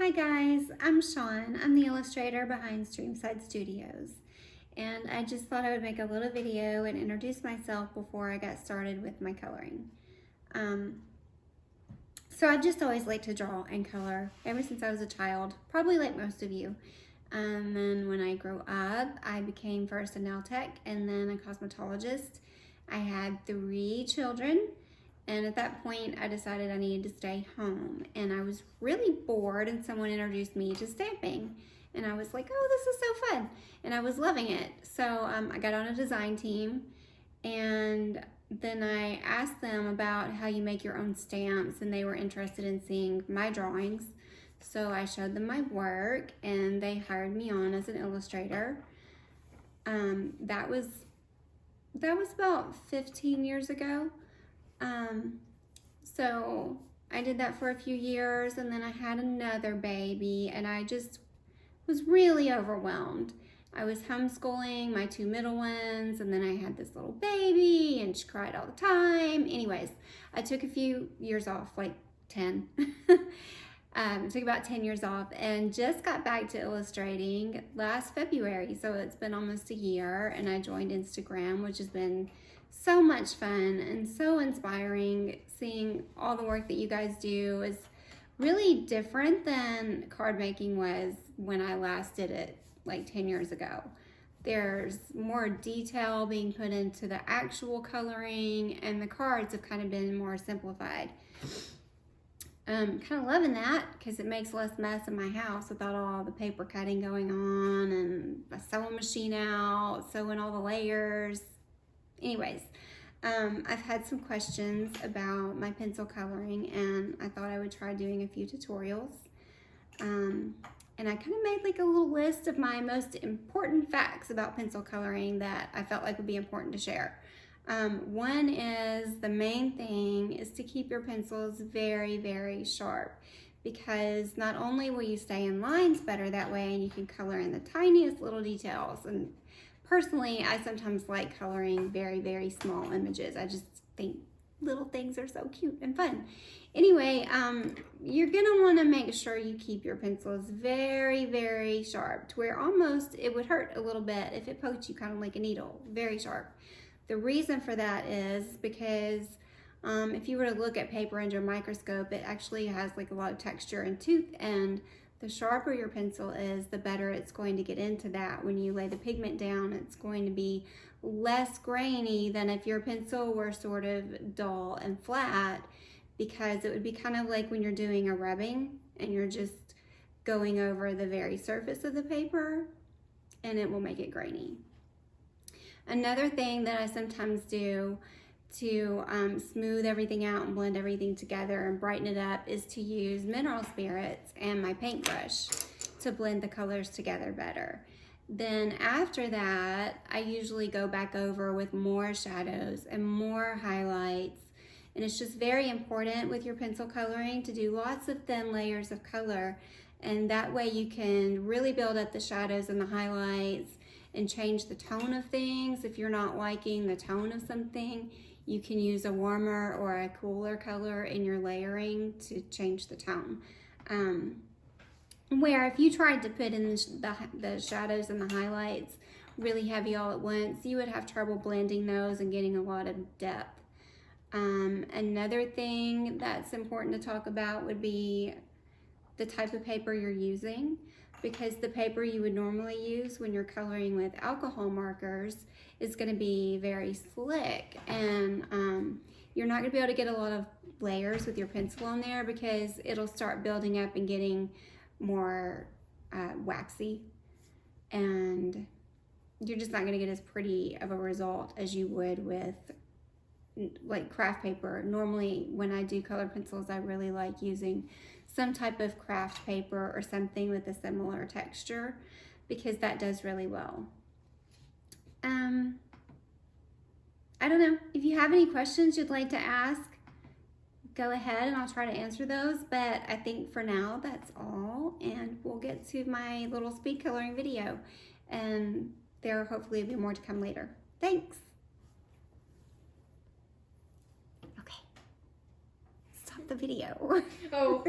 Hi guys, I'm Shawn. I'm the illustrator behind Streamside Studios, and I just thought I would make a little video and introduce myself before I got started with my coloring. So I've just always liked to draw and color ever since I was a child, probably like most of you. And when I grew up, I became first a nail tech and then a cosmetologist. I had 3 children. And at that point, I decided I needed to stay home. And I was really bored, and someone introduced me to stamping. And I was like, oh, this is so fun. And I was loving it. So I got on a design team, and then I asked them about how you make your own stamps, and they were interested in seeing my drawings. So I showed them my work, and they hired me on as an illustrator. That was about 15 years ago. So I did that for a few years, and then I had another baby, and I just was really overwhelmed. I was homeschooling my 2 middle ones, and then I had this little baby, and she cried all the time. Anyways, I took a few years off, like 10. Took about 10 years off, and just got back to illustrating last February. So it's been almost a year, and I joined Instagram, which has been so much fun and so inspiring. Seeing all the work that you guys do is really different than card making was when I last did it like 10 years ago. There's more detail being put into the actual coloring, and the cards have kind of been more simplified. Kind of loving that because it makes less mess in my house without all the paper cutting going on and a sewing machine out, sewing all the layers. Anyways, I've had some questions about my pencil coloring, and I thought I would try doing a few tutorials. And I kind of made like a little list of my most important facts about pencil coloring that I felt like would be important to share. One is, the main thing is to keep your pencils very, very sharp, because not only will you stay in lines better that way, and you can color in the tiniest little details. And personally, I sometimes like coloring very, very small images. I just think little things are so cute and fun. Anyway, you're gonna wanna make sure you keep your pencils very, very sharp, to where almost it would hurt a little bit if it poked you kind of like a needle, very sharp. The reason for that is because if you were to look at paper under a microscope, it actually has like a lot of texture and tooth, and the sharper your pencil is, the better it's going to get into that. When you lay the pigment down, it's going to be less grainy than if your pencil were sort of dull and flat, because it would be kind of like when you're doing a rubbing and you're just going over the very surface of the paper, and it will make it grainy. Another thing that I sometimes do to smooth everything out and blend everything together and brighten it up is to use mineral spirits and my paintbrush to blend the colors together better. Then after that, I usually go back over with more shadows and more highlights. And it's just very important with your pencil coloring to do lots of thin layers of color, and that way you can really build up the shadows and the highlights and change the tone of things. If you're not liking the tone of something, you can use a warmer or a cooler color in your layering to change the tone. Where if you tried to put in the shadows and the highlights really heavy all at once, you would have trouble blending those and getting a lot of depth. Another thing that's important to talk about would be the type of paper you're using, because the paper you would normally use when you're coloring with alcohol markers is going to be very slick, and you're not going to be able to get a lot of layers with your pencil on there, because it'll start building up and getting more waxy, and you're just not going to get as pretty of a result as you would with like craft paper. Normally when I do colored pencils, I really like using some type of craft paper or something with a similar texture, because that does really well. I don't know, if you have any questions you'd like to ask, go ahead and I'll try to answer those, but I think for now that's all, and we'll get to my little speed coloring video, and there hopefully will be more to come later. Thanks. Okay, stop the video. Oh.